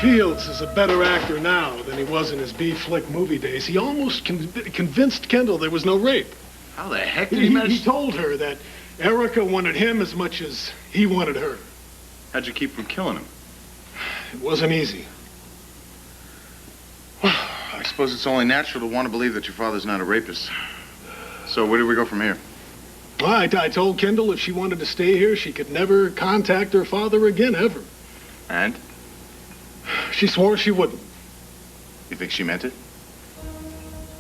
Fields is a better actor now than he was in his B-flick movie days. He almost convinced Kendall there was no rape. How the heck did he manage? He told her that Erica wanted him as much as he wanted her. How'd you keep from killing him? It wasn't easy. I suppose it's only natural to want to believe that your father's not a rapist. So where do we go from here? Well, I told Kendall if she wanted to stay here, she could never contact her father again, ever. And? She swore she wouldn't. You think she meant it?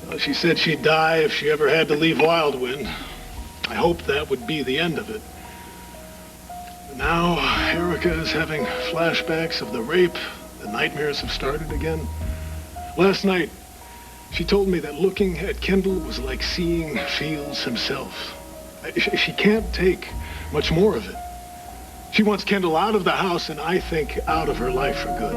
Well, she said she'd die if she ever had to leave Wildwind. I hoped that would be the end of it. Now, Erica is having flashbacks of the rape. The nightmares have started again. Last night, she told me that looking at Kendall was like seeing Fields himself. She can't take much more of it. She wants Kendall out of the house, and I think out of her life for good.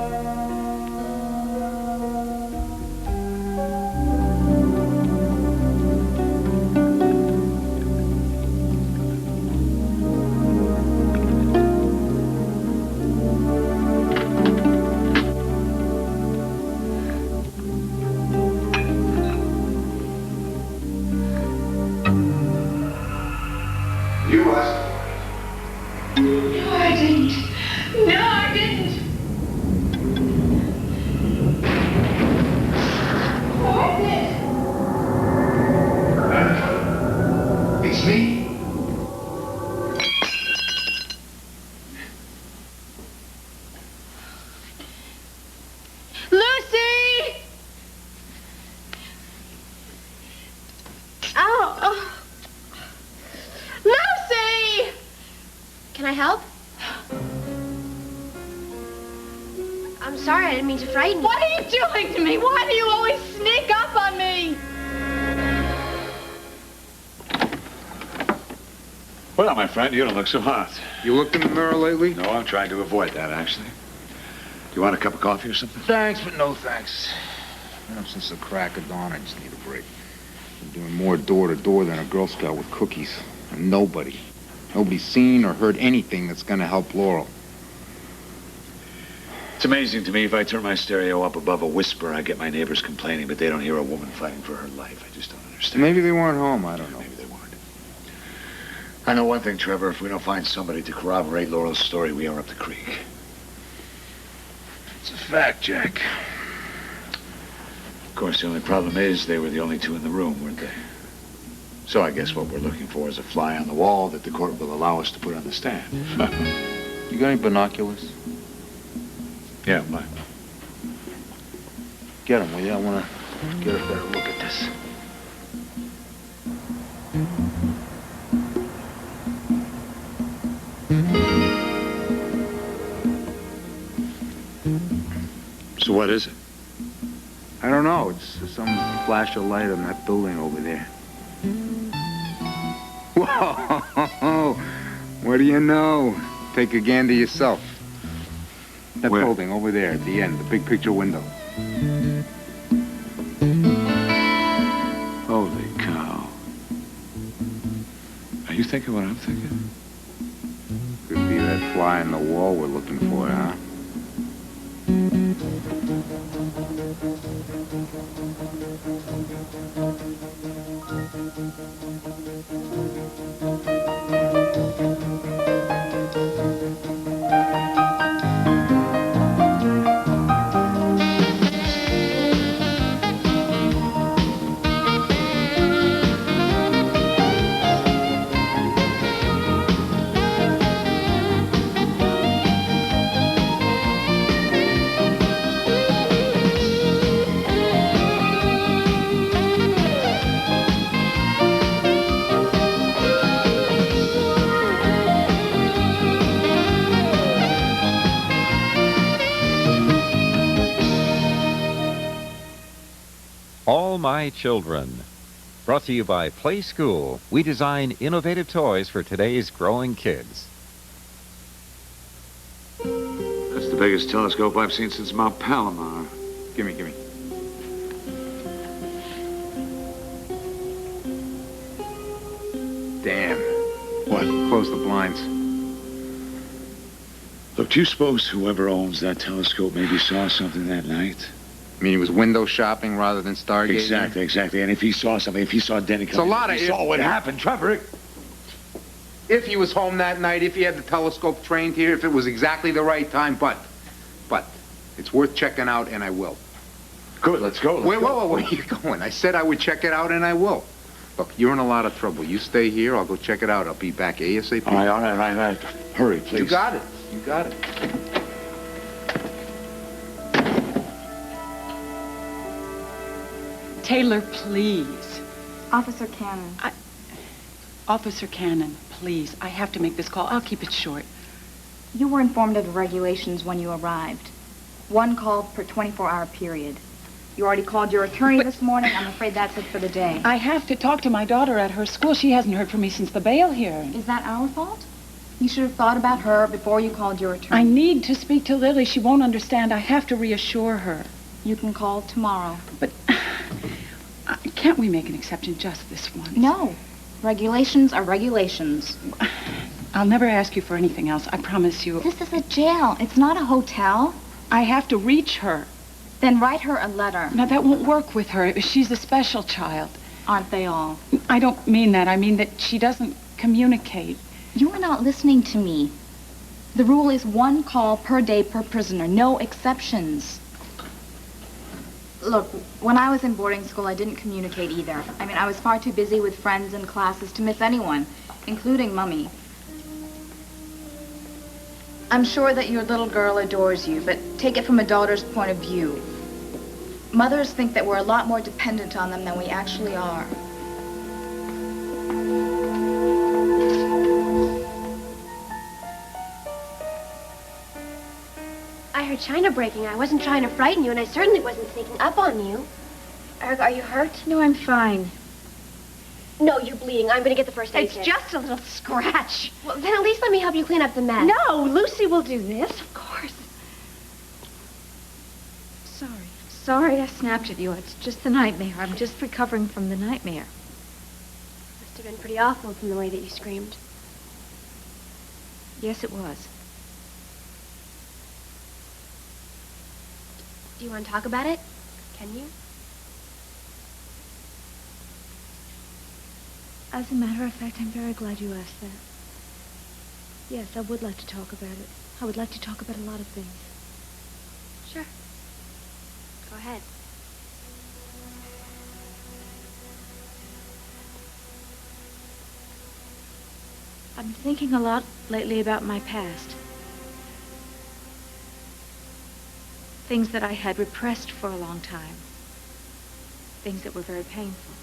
Well, my friend, you don't look so hot. You looked in the mirror lately? No, I'm trying to avoid that, actually. Do you want a cup of coffee or something? Thanks, but no thanks. Since the crack of dawn, I just need a break. I'm doing more door-to-door than a Girl Scout with cookies. And nobody's seen or heard anything that's gonna help Laurel. It's amazing to me, if I turn my stereo up above a whisper, I get my neighbors complaining, but they don't hear a woman fighting for her life. I just don't understand. Maybe they weren't home, I don't know. Maybe they weren't. I know one thing, Trevor. If we don't find somebody to corroborate Laurel's story, we are up the creek. It's a fact, Jack. Of course, the only problem is they were the only two in the room, weren't they? So I guess what we're looking for is a fly on the wall that the court will allow us to put on the stand. You got any binoculars? Yeah, mine. Get them, will you? I want to get a better look at this. So what is it? I don't know. It's some flash of light on that building over there. Whoa! What do you know? Take a gander yourself. That Where? building over there at the end, the big picture window. Holy cow. Are you thinking what I'm thinking? Could be that fly in the wall we're looking for, huh? All My Children. Brought to you by Play School. We design innovative toys for today's growing kids. That's the biggest telescope I've seen since Mount Palomar. Give me. Damn. What? Close the blinds. Look, do you suppose whoever owns that telescope maybe saw something that night? I mean, he was window shopping rather than stargazing? Exactly. And if he saw something, if he saw Denny It's a coming, lot if of he if. saw what happened, Trevor. If he was home that night, if he had the telescope trained here, if it was exactly the right time, but it's worth checking out, and I will. Good, let's go. Wait, whoa, where are you going? I said I would check it out, and I will. Look, you're in a lot of trouble. You stay here, I'll go check it out. I'll be back ASAP. All right. Hurry, please. You got it. Taylor, please. Officer Cannon. Officer Cannon, please. I have to make this call. I'll keep it short. You were informed of the regulations when you arrived. 1 call per 24-hour period. You already called your attorney this morning. I'm afraid that's it for the day. I have to talk to my daughter at her school. She hasn't heard from me since the bail hearing. Is that our fault? You should have thought about her before you called your attorney. I need to speak to Lily. She won't understand. I have to reassure her. You can call tomorrow. But can't we make an exception just this once? No. Regulations are regulations. I'll never ask you for anything else. I promise you. This is a jail. It's not a hotel. I have to reach her. Then write her a letter. Now, that won't work with her. She's a special child. Aren't they all? I don't mean that. I mean that she doesn't communicate. You are not listening to me. The rule is 1 call per day per prisoner. No exceptions. Look, when I was in boarding school, I didn't communicate either. I mean, I was far too busy with friends and classes to miss anyone, including Mummy. I'm sure that your little girl adores you, but take it from a daughter's point of view. Mothers think that we're a lot more dependent on them than we actually are. I heard China breaking. I wasn't trying to frighten you, and I certainly wasn't sneaking up on you. Erica, are you hurt? No, I'm fine. No, you're bleeding. I'm going to get the first aid It's kit. just a little scratch. Well, then at least let me help you clean up the mess. No, Lucy will do this, of course. Sorry I snapped at you. It's just the nightmare. I'm just recovering from the nightmare. Must have been pretty awful from the way that you screamed. Yes, it was. Do you want to talk about it? Can you? As a matter of fact, I'm very glad you asked that. Yes, I would like to talk about it. I would like to talk about a lot of things. Sure. Go ahead. I've been thinking a lot lately about my past. Things that I had repressed for a long time. Things that were very painful.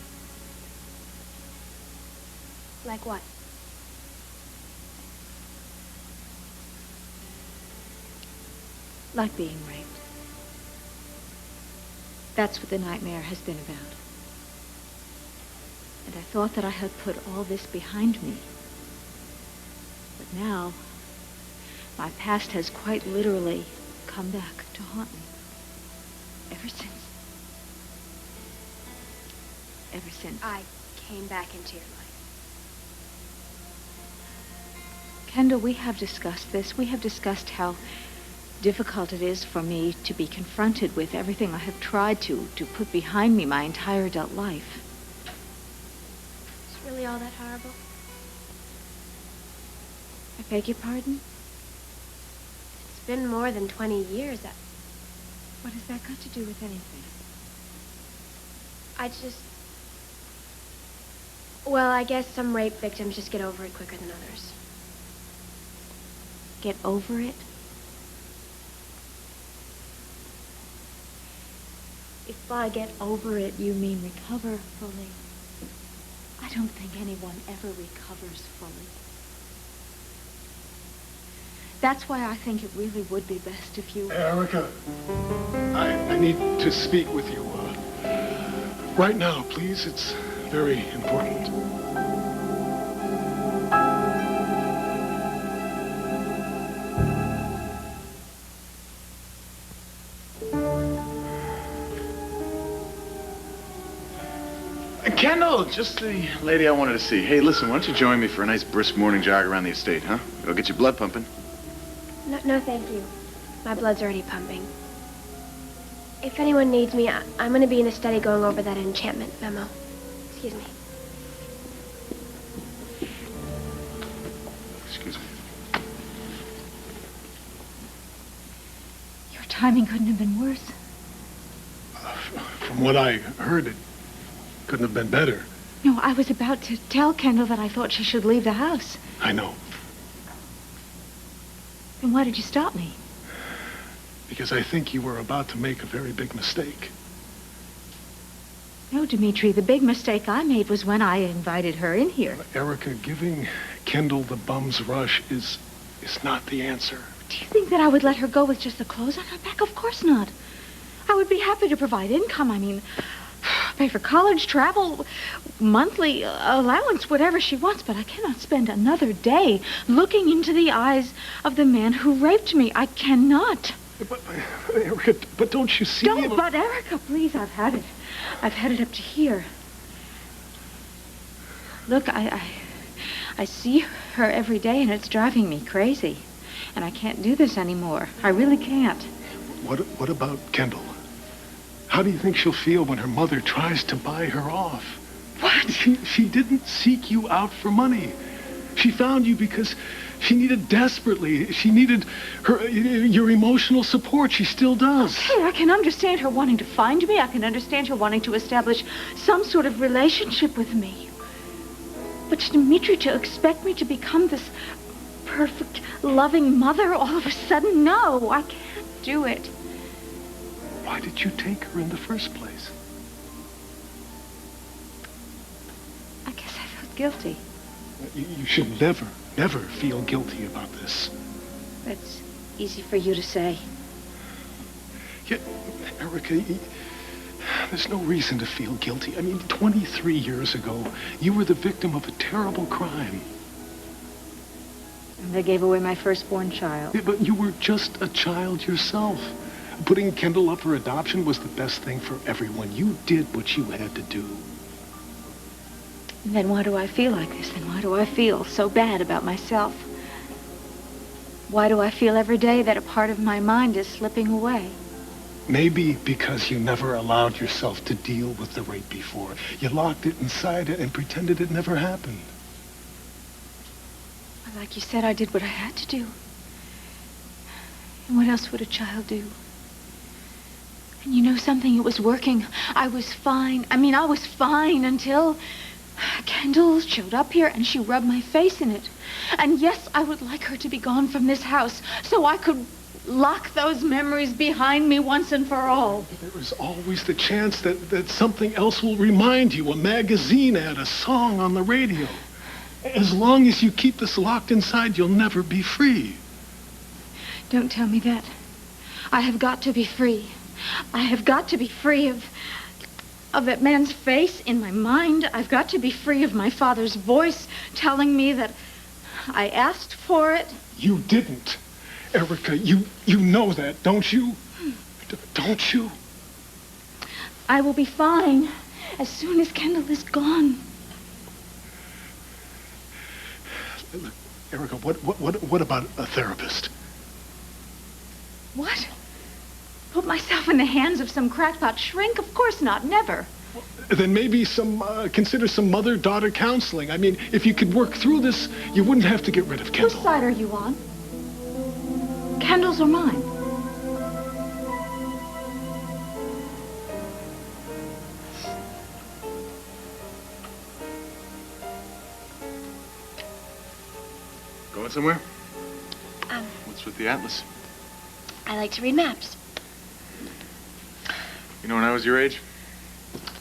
Like what? Like being raped. That's what the nightmare has been about. And I thought that I had put all this behind me. But now, my past has quite literally come back to haunt me. Ever since. I came back into your life. Kendall, we have discussed this. We have discussed how difficult it is for me to be confronted with everything I have tried to put behind me my entire adult life. It's really all that horrible? I beg your pardon? It's been more than 20 years. What has that got to do with anything? Well, I guess some rape victims just get over it quicker than others. Get over it? If by get over it you mean recover fully, I don't think anyone ever recovers fully. That's why I think it really would be best if you... Erica, I need to speak with you. Right now, please. It's very important. Kendall, just the lady I wanted to see. Hey, listen, why don't you join me for a nice brisk morning jog around the estate, huh? It'll get your blood pumping. No, thank you. My blood's already pumping. If anyone needs me, I'm going to be in the study going over that enchantment memo. Excuse me. Excuse me. Your timing couldn't have been worse. From what I heard, it couldn't have been better. No, I was about to tell Kendall that I thought she should leave the house. I know. Then why did you stop me? Because I think you were about to make a very big mistake. No, Dimitri, the big mistake I made was when I invited her in here. Erica, giving Kendall the bum's rush is not the answer. Do you think that I would let her go with just the clothes on her back? Of course not. I would be happy to provide income. I mean, pay for college, travel, monthly allowance, whatever she wants, but I cannot spend another day looking into the eyes of the man who raped me. I cannot. But, Erica, but don't you see... Don't, but Erica, please, I've had it. I've had it up to here. Look, I see her every day, and it's driving me crazy. And I can't do this anymore. I really can't. What about Kendall? How do you think she'll feel when her mother tries to buy her off? What? She didn't seek you out for money. She found you because she needed desperately. She needed your emotional support. She still does. Okay, I can understand her wanting to find me. I can understand her wanting to establish some sort of relationship with me. But Dimitri, to expect me to become this perfect, loving mother all of a sudden, no, I can't do it. Why did you take her in the first place? I guess I felt guilty. You should never feel guilty about this. That's easy for you to say. Yet, Erica, there's no reason to feel guilty. I mean, 23 years ago, you were the victim of a terrible crime. And they gave away my firstborn child. Yeah, but you were just a child yourself. Putting Kendall up for adoption was the best thing for everyone. You did what you had to do. And then why do I feel like this? Then why do I feel so bad about myself? Why do I feel every day that a part of my mind is slipping away? Maybe because you never allowed yourself to deal with the rape before. You locked it inside and pretended it never happened. Well, like you said, I did what I had to do. And what else would a child do? And you know something? It was working. I was fine. I mean, I was fine until Kendall showed up here and she rubbed my face in it. And yes, I would like her to be gone from this house so I could lock those memories behind me once and for all. But there is always the chance that something else will remind you. A magazine ad, a song on the radio. As long as you keep this locked inside, you'll never be free. Don't tell me that. I have got to be free. I have got to be free of that man's face in my mind. I've got to be free of my father's voice telling me that I asked for it. You didn't. Erica, you know that, don't you? Don't you? I will be fine as soon as Kendall is gone. Look, Erica, what about a therapist? What? Put myself in the hands of some crackpot shrink? Of course not. Never. Then maybe consider some mother-daughter counseling. I mean, if you could work through this, you wouldn't have to get rid of Kendall. Whose side are you on? Kendall's or mine? Going somewhere? Um, What's with the atlas? I like to read maps. You know, when I was your age,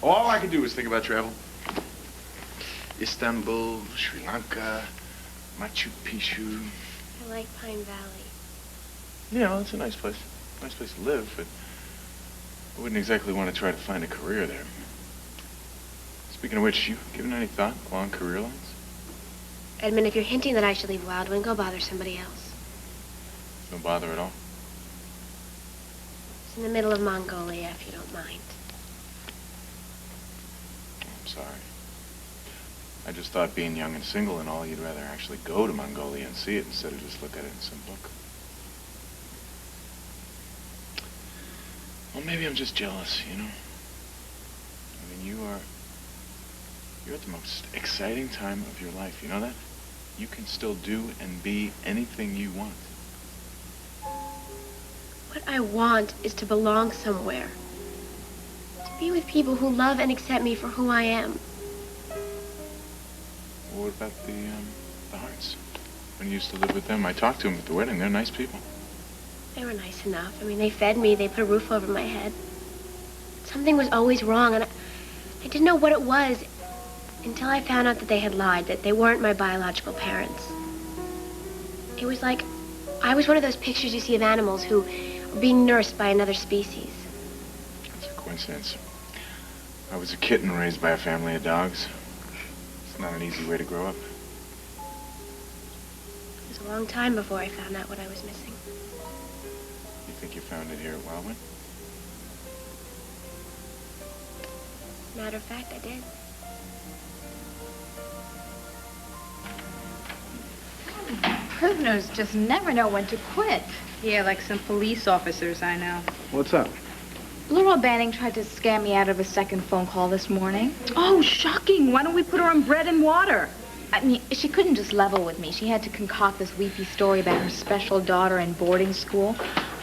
all I could do was think about travel. Istanbul, Sri Lanka, Machu Picchu. I like Pine Valley. Yeah, it's a nice place. Nice place to live, but I wouldn't exactly want to try to find a career there. Speaking of which, you given any thought along career lines? Edmund, if you're hinting that I should leave Wildwood, go bother somebody else. No bother at all. It's in the middle of Mongolia, if you don't mind. I'm sorry. I just thought being young and single and all, you'd rather actually go to Mongolia and see it instead of just look at it in some book. Well, maybe I'm just jealous, you know? I mean, you're at the most exciting time of your life, you know that? You can still do and be anything you want. What I want is to belong somewhere. To be with people who love and accept me for who I am. Well, what about the Harts? When you used to live with them, I talked to them at the wedding. They're nice people. They were nice enough. I mean, they fed me, they put a roof over my head. Something was always wrong, and I didn't know what it was until I found out that they had lied, that they weren't my biological parents. It was like I was one of those pictures you see of animals who are being nursed by another species. It's a coincidence. I was a kitten raised by a family of dogs. It's not an easy way to grow up. It was a long time before I found out what I was missing. You think you found it here at Wildwood? Matter of fact, I did. Prisoners just never know when to quit. Yeah, like some police officers I know. What's up? Laurel Banning tried to scam me out of a second phone call this morning. Oh, shocking. Why don't we put her on bread and water? I mean, she couldn't just level with me. She had to concoct this weepy story about her special daughter in boarding school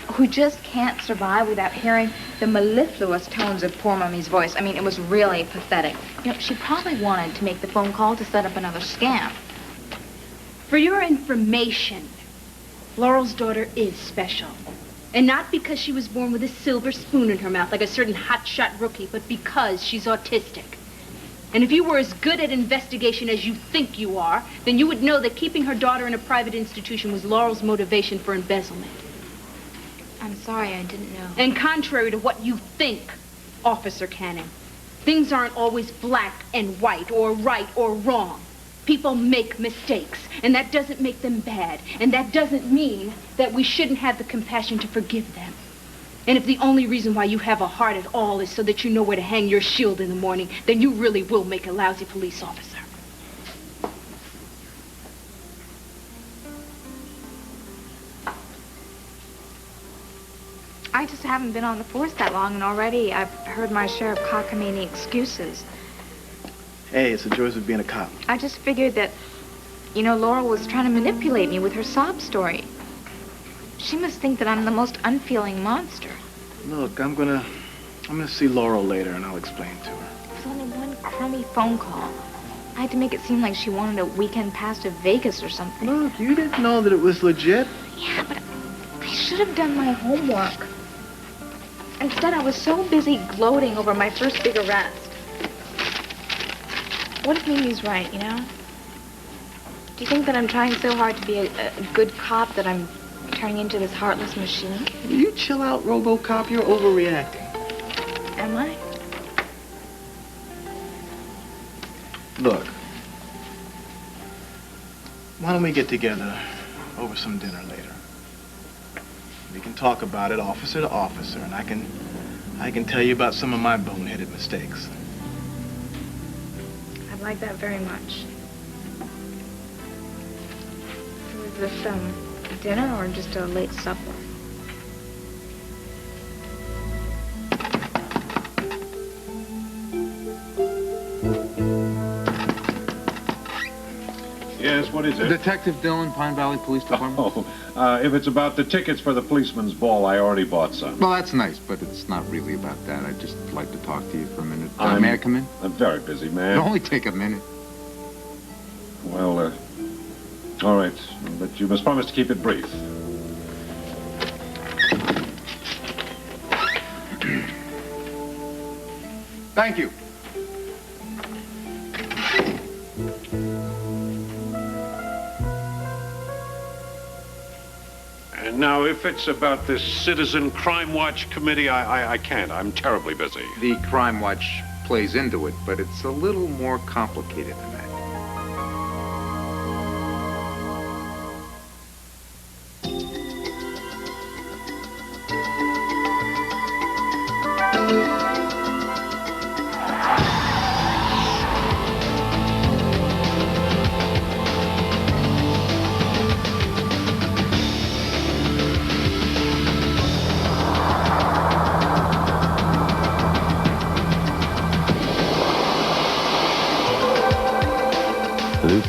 who just can't survive without hearing the mellifluous tones of poor Mummy's voice. I mean, it was really pathetic. You know, she probably wanted to make the phone call to set up another scam. For your information, Laurel's daughter is special. And not because she was born with a silver spoon in her mouth like a certain hotshot rookie, but because she's autistic. And if you were as good at investigation as you think you are, then you would know that keeping her daughter in a private institution was Laurel's motivation for embezzlement. I'm sorry, I didn't know. And contrary to what you think, Officer Cannon, things aren't always black and white or right or wrong. People make mistakes, and that doesn't make them bad. And that doesn't mean that we shouldn't have the compassion to forgive them. And if the only reason why you have a heart at all is so that you know where to hang your shield in the morning, then you really will make a lousy police officer. I just haven't been on the force that long, and already I've heard my share of cockamamie excuses. Hey, it's the joys of being a cop. I just figured that, you know, Laurel was trying to manipulate me with her sob story. She must think that I'm the most unfeeling monster. Look, I'm gonna see Laurel later, and I'll explain to her. It was only one crummy phone call. I had to make it seem like she wanted a weekend pass to Vegas or something. Look, you didn't know that it was legit. Yeah, but I should have done my homework. Instead, I was so busy gloating over my first big arrest. What if Mimi's right, you know? Do you think that I'm trying so hard to be a good cop that I'm turning into this heartless machine? Will you chill out, RoboCop? You're overreacting. Am I? Look, why don't we get together over some dinner later? We can talk about it officer to officer, and I can tell you about some of my boneheaded mistakes. I'd like that very much. Was this, dinner or just a late supper? Yes, what is it? Detective Dillon, Pine Valley Police Department. If it's about the tickets for the policeman's ball, I already bought some. Well, that's nice, but it's not really about that. I'd just like to talk to you for a minute. May I come in? A very busy man. It'll only take a minute. Well, all right, but you must promise to keep it brief. Thank you. And now, if it's about this Citizen Crime Watch committee, I can't. I'm terribly busy. The Crime Watch plays into it, but it's a little more complicated than that.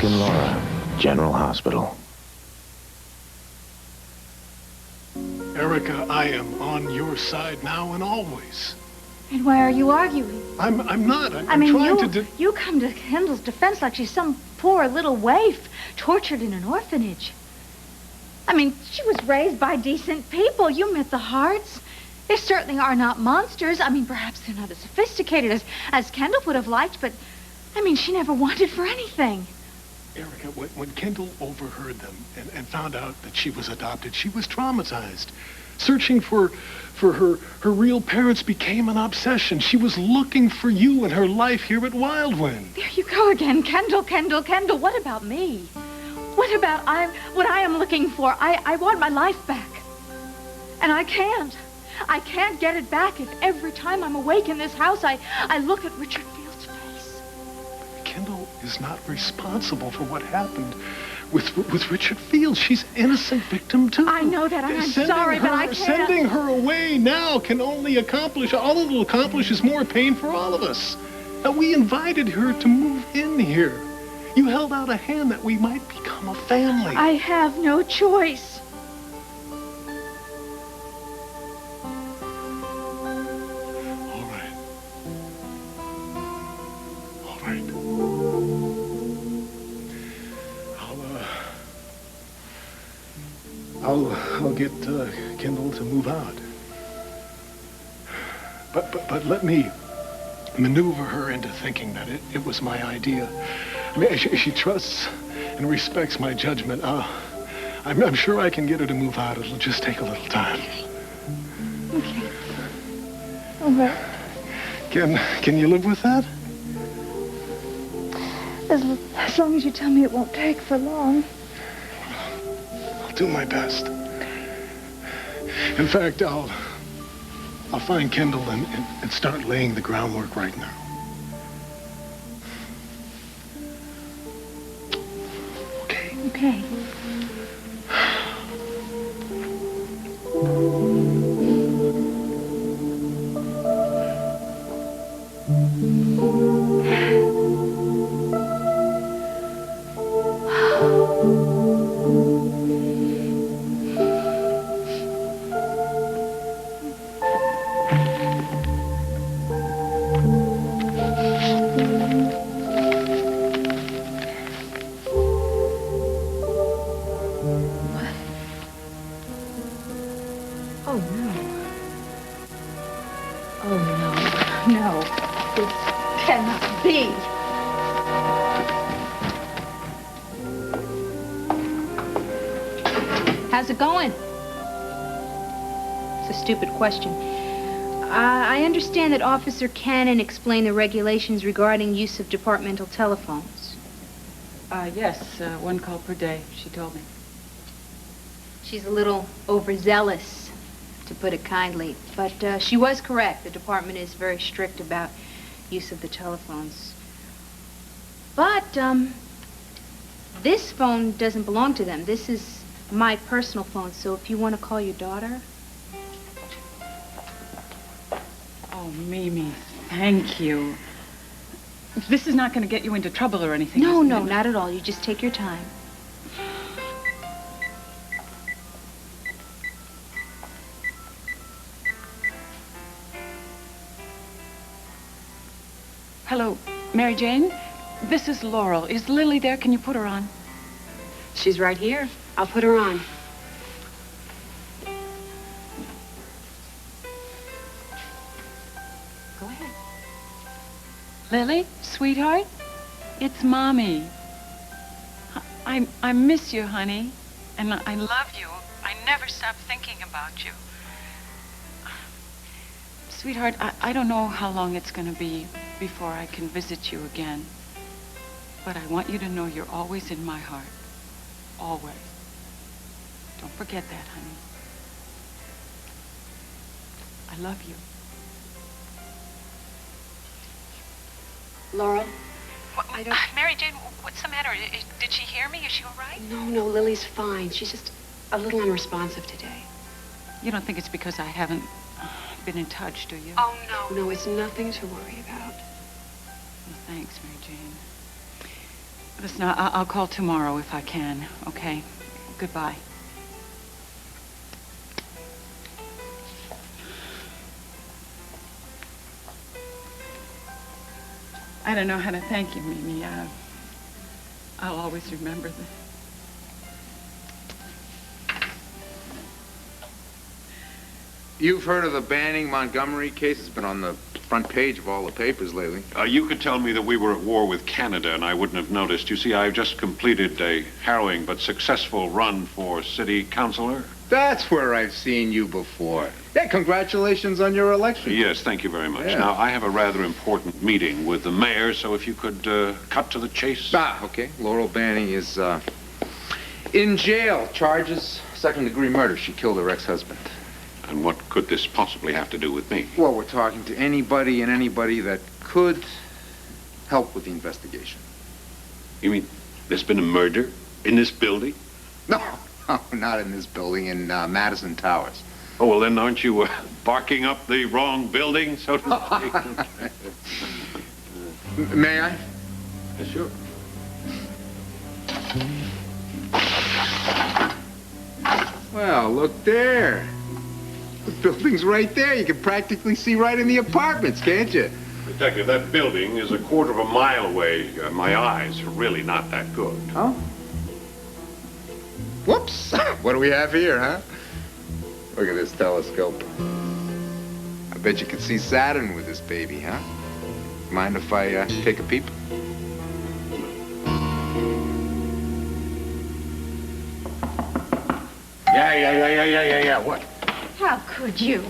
and Laura, General Hospital. Erica, I am on your side now and always. And why are you arguing? I'm not. I'm I mean, trying to you come to Kendall's defense like she's some poor little waif tortured in an orphanage. I mean, she was raised by decent people. You met the Harts. They certainly are not monsters. I mean, perhaps they're not as sophisticated as Kendall would have liked, but, I mean, she never wanted for anything. Erica, when Kendall overheard them and found out that she was adopted, she was traumatized. Searching for her real parents became an obsession. She was looking for you and her life here at Wildwind. There you go again. Kendall. What about me? What about what I am looking for? I want my life back. And I can't. I can't get it back if every time I'm awake in this house, I look at Richard Field's face. Kendall is not responsible for what happened with Richard Field. She's an innocent victim, too. I know that, and I'm sorry, but I can't. Sending her away now can only accomplish, all it'll accomplish is more pain for all of us. Now, we invited her to move in here. You held out a hand that we might become a family. I have no choice. I'll get Kendall to move out. But let me maneuver her into thinking that it was my idea. I mean, she trusts and respects my judgment. I'm sure I can get her to move out. It'll just take a little time. Okay. All right. Can you live with that? As long as you tell me it won't take for long. I'll do my best. In fact, I'll find Kendall and start laying the groundwork right now. Okay? Okay. How's it going? It's a stupid question. I understand that Officer Cannon explained the regulations regarding use of departmental telephones. Yes, one call per day, she told me. She's a little overzealous, to put it kindly. But she was correct. The department is very strict about use of the telephones. But, this phone doesn't belong to them. This is my personal phone, so if you want to call your daughter. Oh, Mimi, thank you. This is not going to get you into trouble or anything. No, not at all. You just take your time. Hello, Mary Jane? This is Laurel. Is Lily there? Can you put her on? She's right here. I'll put her on. Go ahead. Lily, sweetheart, it's Mommy. I miss you, honey, and I love you. I never stop thinking about you. Sweetheart, I don't know how long it's going to be before I can visit you again, but I want you to know you're always in my heart. Always. Don't forget that, honey. I love you. Laurel? Mary Jane, what's the matter? Did she hear me? Is she all right? No, Lily's fine. She's just a little unresponsive today. You don't think it's because I haven't been in touch, do you? Oh, no. No, it's nothing to worry about. Well, thanks, Mary Jane. Listen, I'll call tomorrow if I can, okay? Goodbye. I don't know how to thank you, Mimi. I'll always remember this. You've heard of the Banning Montgomery case? It's been on the front page of all the papers lately. You could tell me that we were at war with Canada and I wouldn't have noticed. You see, I've just completed a harrowing but successful run for city councilor. That's where I've seen you before. Yeah, congratulations on your election. Yes, thank you very much. Yeah. Now, I have a rather important meeting with the mayor, so if you could cut to the chase. Okay. Laurel Banning is in jail. Charges second-degree murder. She killed her ex-husband. And what could this possibly have to do with me? Well, we're talking to anybody and anybody that could help with the investigation. You mean there's been a murder in this building? No, not in this building, in Madison Towers. Oh, well, then aren't you barking up the wrong building, so to speak? May I? Sure. Well, look there. The building's right there. You can practically see right in the apartments, can't you? Detective, that building is a quarter of a mile away. My eyes are really not that good. Oh? Whoops. What do we have here, huh? Look at this telescope. I bet you can see Saturn with this baby, huh? Mind if I take a peep? Yeah. What? How could you?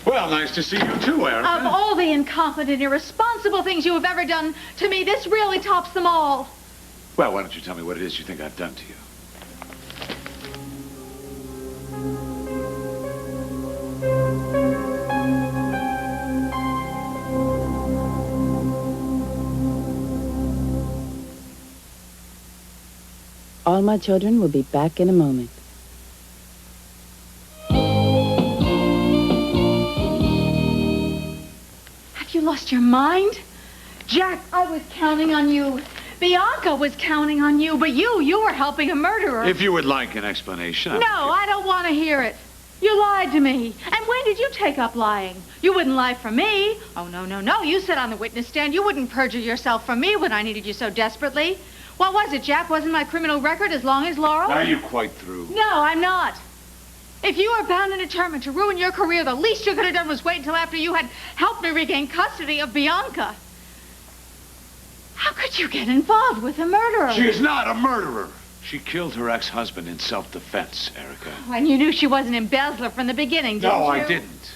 Well, nice to see you too, Erica. Of all the incompetent, irresponsible things you have ever done to me, this really tops them all. Well, why don't you tell me what it is you think I've done to you? All my children will be back in a moment. Have you lost your mind? Jack, I was counting on you. Bianca was counting on you, but you were helping a murderer. If you would like an explanation. No, I don't want to hear it. You lied to me. And when did you take up lying? You wouldn't lie for me. Oh, no. You said on the witness stand you wouldn't perjure yourself for me when I needed you so desperately. What was it, Jack? Wasn't my criminal record as long as Laurel? Are you quite through? No, I'm not. If you are bound and determined to ruin your career, the least you could have done was wait until after you had helped me regain custody of Bianca. How could you get involved with a murderer? She is not a murderer. She killed her ex-husband in self-defense, Erica. And you knew she was an embezzler from the beginning, didn't you? No, I didn't.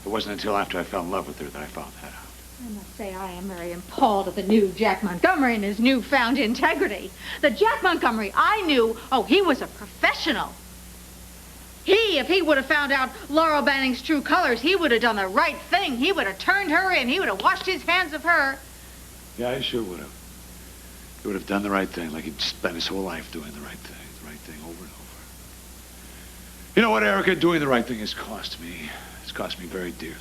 It wasn't until after I fell in love with her that I found that out. I must say I am very appalled at the new Jack Montgomery and his newfound integrity. The Jack Montgomery I knew, he was a professional. If he would have found out Laurel Banning's true colors, he would have done the right thing. He would have turned her in. He would have washed his hands of her. Yeah, I sure would have. He would have done the right thing, like he'd spent his whole life doing the right thing over and over. You know what, Erica? Doing the right thing has cost me. It's cost me very dearly.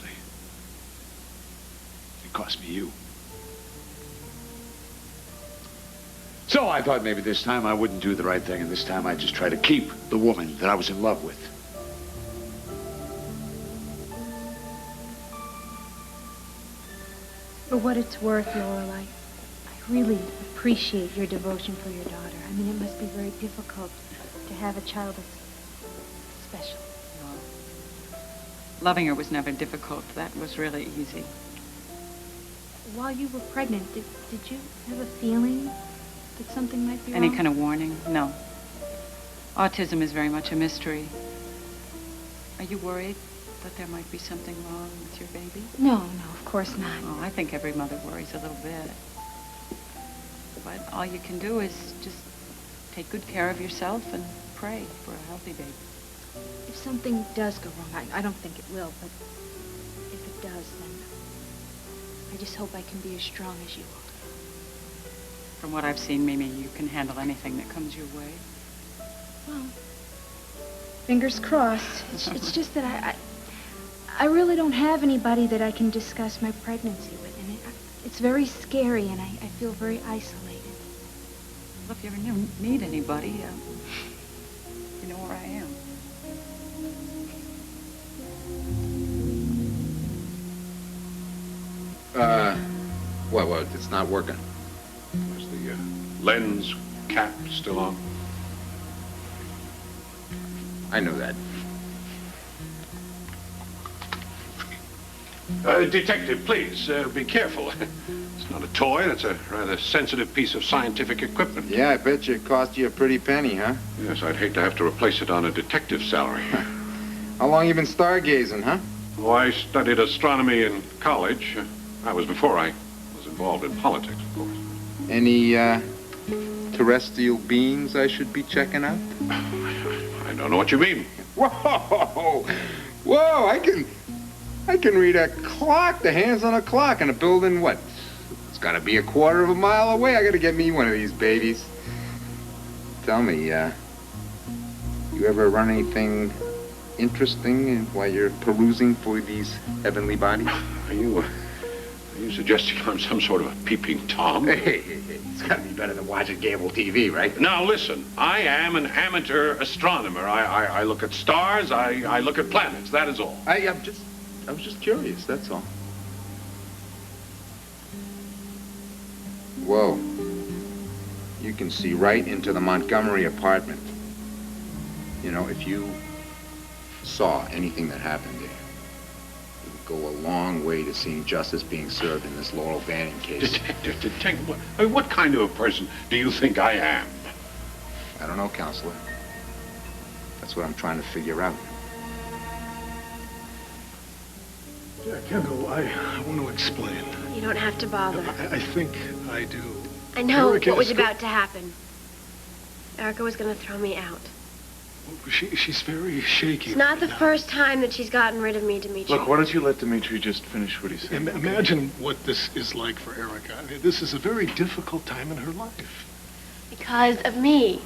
It cost me you. So I thought maybe this time I wouldn't do the right thing, and this time I'd just try to keep the woman that I was in love with. For what it's worth, Laurel, I really appreciate your devotion for your daughter. I mean, it must be very difficult to have a child that's special. Loving her was never difficult. That was really easy. While you were pregnant, did you have a feeling that something might be wrong? Any kind of warning? No. Autism is very much a mystery. Are you worried that there might be something wrong with your baby? No, of course not. Oh, I think every mother worries a little bit. But all you can do is just take good care of yourself and pray for a healthy baby. If something does go wrong, I don't think it will, but if it does, then I just hope I can be as strong as you are. From what I've seen, Mimi, you can handle anything that comes your way. Well, fingers crossed. It's just that I really don't have anybody that I can discuss my pregnancy with, and it's very scary, and I feel very isolated. Well, if you ever need anybody, you know where I am. What, it's not working. Is the lens cap still on? I know that. Detective, please, be careful. It's not a toy, it's a rather sensitive piece of scientific equipment. Yeah, I bet you it cost you a pretty penny, huh? Yes, I'd hate to have to replace it on a detective's salary. How long you been stargazing, huh? Oh, I studied astronomy in college. That was before I was involved in politics, of course. Any, terrestrial beings I should be checking out? I don't know what you mean. Whoa! Whoa, I can read a clock, the hands on a clock in a building, what? It's gotta be a quarter of a mile away. I gotta get me one of these babies. Tell me, you ever run anything interesting while you're perusing for these heavenly bodies? Are you suggesting I'm some sort of a peeping Tom? Hey, it's gotta be better than watching cable TV, right? Now listen, I am an amateur astronomer. I look at stars, I look at planets, that is all. I was just curious, that's all. Whoa. You can see right into the Montgomery apartment. You know, if you saw anything that happened there, it would go a long way to seeing justice being served in this Laurel Banning case. Detective, what kind of a person do you think I am? I don't know, Counselor. That's what I'm trying to figure out. Yeah, Kendall, I want to explain. You don't have to bother. I think I do. I know Erica what was is about to happen. Erica was going to throw me out. She's very shaky. It's not the first time that she's gotten rid of me, Dimitri. Look, why don't you let Dimitri just finish what he's saying? Imagine what this is like for Erica. I mean, this is a very difficult time in her life. Because of me.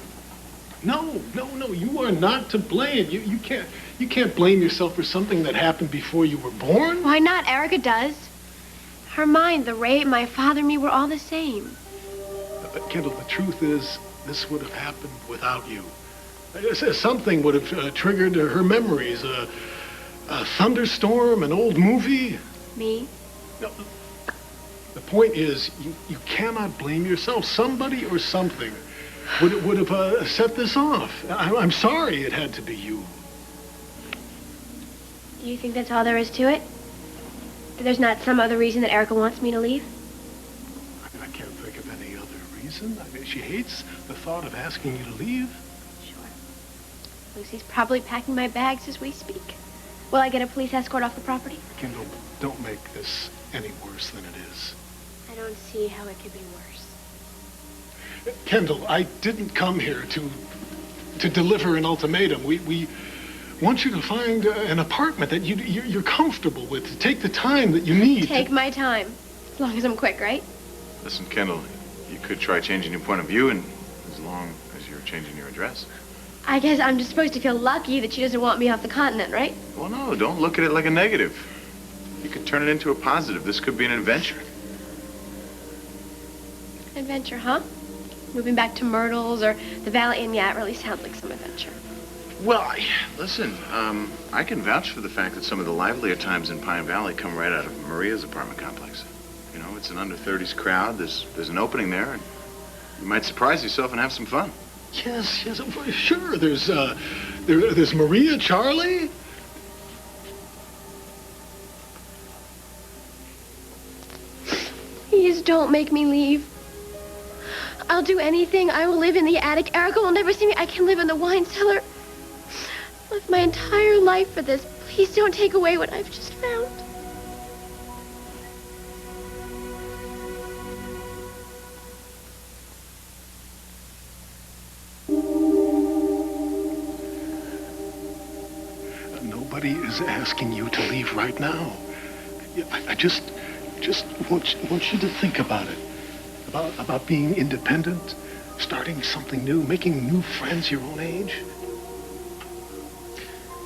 No, you are not to blame. You can't blame yourself for something that happened before you were born. Why not? Erica does. Her mind, the rape, my father, me, we're all the same. Kendall, the truth is, this would have happened without you. Something would have triggered her memories. A thunderstorm, an old movie. Me? No, the point is, you cannot blame yourself. Somebody or something would have set this off. I'm sorry it had to be you. Do you think that's all there is to it? That there's not some other reason that Erica wants me to leave? I can't think of any other reason. I mean, she hates the thought of asking you to leave. Lucy's probably packing my bags as we speak. Will I get a police escort off the property? Kendall, don't make this any worse than it is. I don't see how it could be worse. Kendall, I didn't come here to deliver an ultimatum. We want you to find an apartment that you're comfortable with. To take the time that you need. Take my time. As long as I'm quick, right? Listen, Kendall, you could try changing your point of view, and as long as you're changing your address. I guess I'm just supposed to feel lucky that she doesn't want me off the continent, right? Well, no, don't look at it like a negative. You could turn it into a positive. This could be an adventure. Adventure, huh? Moving back to Myrtle's or the Valley Inn, yeah, it really sounds like some adventure. Well, listen, I can vouch for the fact that some of the livelier times in Pine Valley come right out of Maria's apartment complex. You know, it's an under-30s crowd. There's an opening there, and you might surprise yourself and have some fun. Yes, sure. There's Maria, Charlie. Please don't make me leave. I'll do anything. I will live in the attic. Erica will never see me. I can live in the wine cellar. I've lived my entire life for this. Please don't take away what I've just found. Nobody is asking you to leave right now. I just want you to think about it. About being independent, starting something new, making new friends your own age.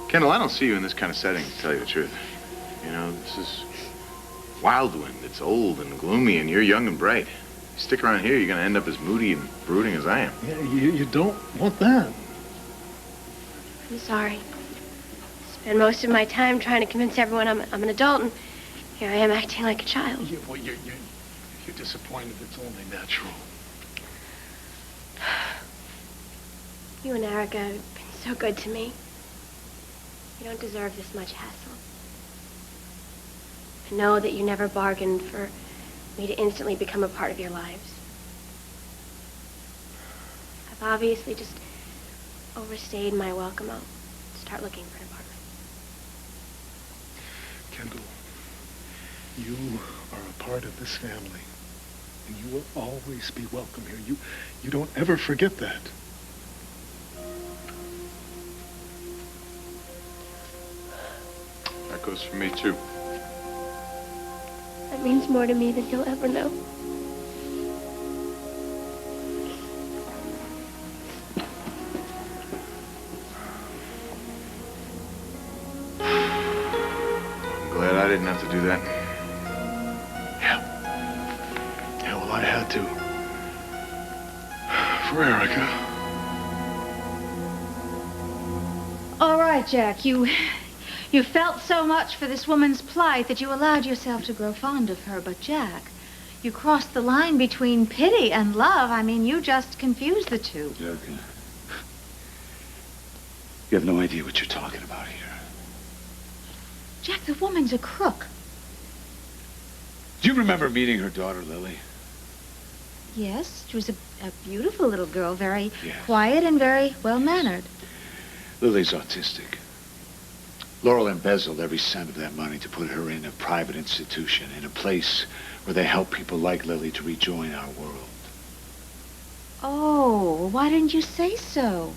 Kendall, I don't see you in this kind of setting, to tell you the truth. You know, this is Wildwind. It's old and gloomy, and you're young and bright. Stick around here, you're gonna end up as moody and brooding as I am. Yeah, you don't want that. I'm sorry. Spend most of my time trying to convince everyone I'm an adult, and here I am acting like a child. If you're disappointed, it's only natural. You and Erica have been so good to me. You don't deserve this much hassle. I know that you never bargained for me to instantly become a part of your lives. I've obviously just overstayed my welcome. I'll start looking for an apartment. Kendall, you are a part of this family, and you will always be welcome here. You don't ever forget that. That goes for me, too. That means more to me than you'll ever know. I'm glad I didn't have to do that. Yeah, well, I had to. For Erica. All right, Jack, you felt so much for this woman's plight that you allowed yourself to grow fond of her. But, Jack, you crossed the line between pity and love. I mean, you just confused the two. Erica, you have no idea what you're talking about here. Jack, the woman's a crook. Do you remember meeting her daughter, Lily? Yes, she was a beautiful little girl, very Yes. quiet and very well-mannered. Lily's autistic. Laurel embezzled every cent of that money to put her in a private institution, in a place where they help people like Lily to rejoin our world. Oh, why didn't you say so?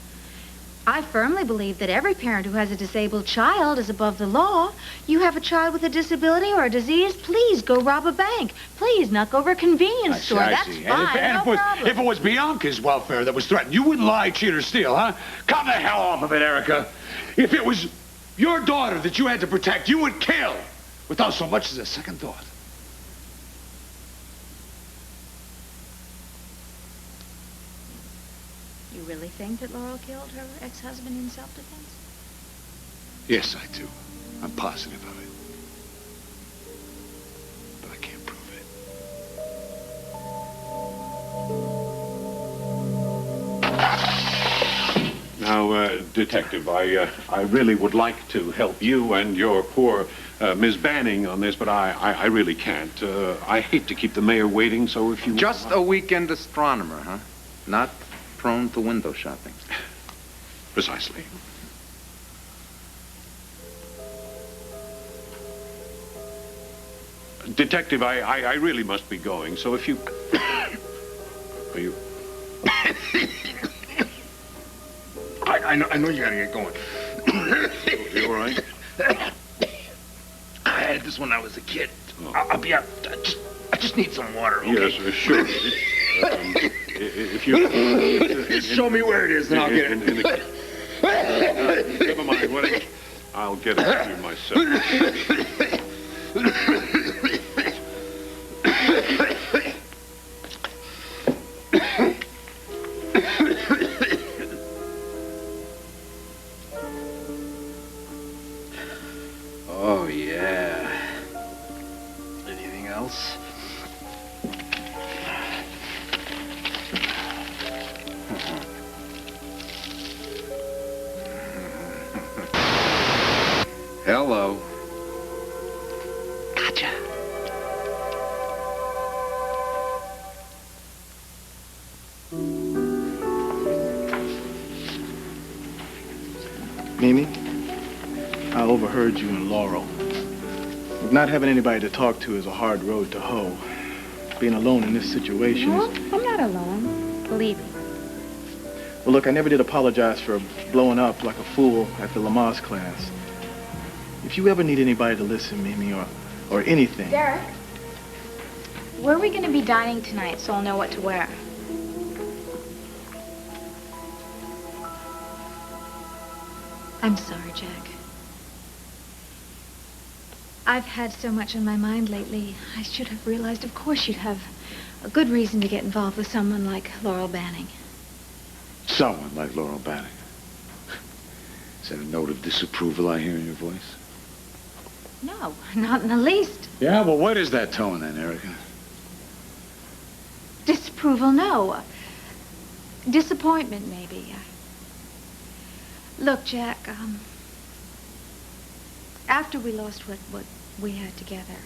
I firmly believe that every parent who has a disabled child is above the law. You have a child with a disability or a disease, please go rob a bank. Please knock over a convenience store. That's see. fine, And no problem. if it was Bianca's welfare that was threatened, you wouldn't lie, cheat, or steal, huh? Come the hell off of it, Erica. If it was your daughter that you had to protect, you would kill without so much as a second thought. You really think that Laurel killed her ex-husband in self-defense? Yes, I do. I'm positive of it. But I can't prove it. Now, Detective, I really would like to help you and your poor Miss Banning on this, but I really can't. I hate to keep the mayor waiting, so if you... Just a weekend astronomer, huh? Not prone to window shopping. Precisely. Detective, I really must be going, so if you... Are you... I know you gotta get going. You all right? I had this when I was a kid. I'll be out. I just need some water, okay? Yes, sure. If you... Show me where it is, and I'll get it. Never mind. I'll get it to you myself. Oh, yeah. Anything else? Hello. Gotcha. Mimi, I overheard you and Laurel. Not having anybody to talk to is a hard road to hoe. Being alone in this situation No, is... I'm not alone. Believe me. Well, look, I never did apologize for blowing up like a fool at the Lamaze class. If you ever need anybody to listen, Mimi, or anything... Derek, where are we going to be dining tonight so I'll know what to wear? I'm sorry, Jack. I've had so much on my mind lately. I should have realized, of course you'd have a good reason to get involved with someone like Laurel Banning. Someone like Laurel Banning. Is that a note of disapproval I hear in your voice? No, not in the least. Yeah, well, what is that tone then, Erica? Disapproval, no. Disappointment, maybe. Look, Jack, after we lost what we had together,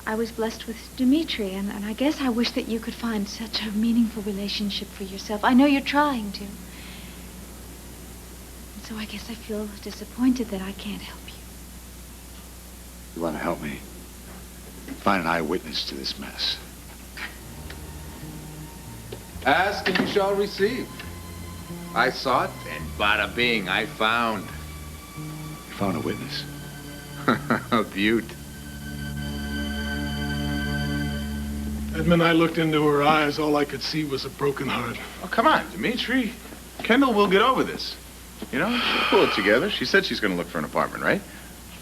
I was blessed with Dimitri, and I guess I wish that you could find such a meaningful relationship for yourself. I know you're trying to. And so I guess I feel disappointed that I can't help you. You want to help me? Find an eyewitness to this mess. Ask and you shall receive. I sought, and bada bing, I found. You found a witness? A beaut. Edmund, I looked into her eyes. All I could see was a broken heart. Oh, come on, Dimitri. Kendall will get over this. You know, she'll pull it together. She said she's going to look for an apartment, right?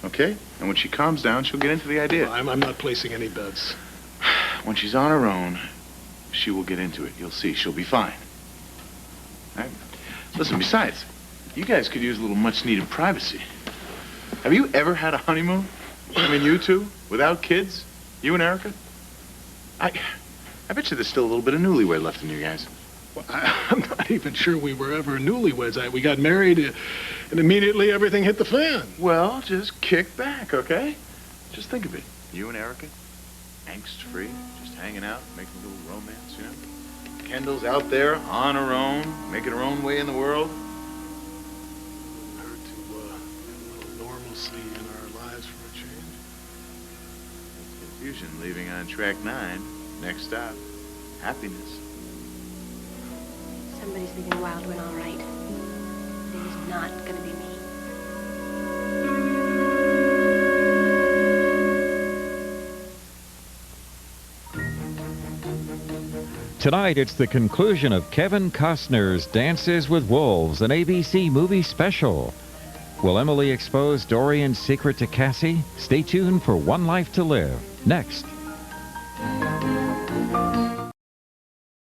Okay? And when she calms down, she'll get into the idea. I'm not placing any bets. When she's on her own, she will get into it. You'll see. She'll be fine. All right? Listen, besides, you guys could use a little much-needed privacy. Have you ever had a honeymoon? I mean, you two, without kids? You and Erica? I bet you there's still a little bit of newlywed left in you guys. Well, I'm not even sure we were ever newlyweds. We got married, and immediately everything hit the fan. Well, just kick back, okay? Just think of it. You and Erica, angst-free, just hanging out, making a little romance, you know? Kendall's out there on her own, making her own way in the world. It wouldn't hurt to have a little normalcy in our lives for a change. Confusion leaving on track 9. Next stop, happiness. Somebody's leaving Wildwood all right. It is not going to be me. Tonight, it's the conclusion of Kevin Costner's Dances with Wolves, an ABC movie special. Will Emily expose Dorian's secret to Cassie? Stay tuned for One Life to Live, next.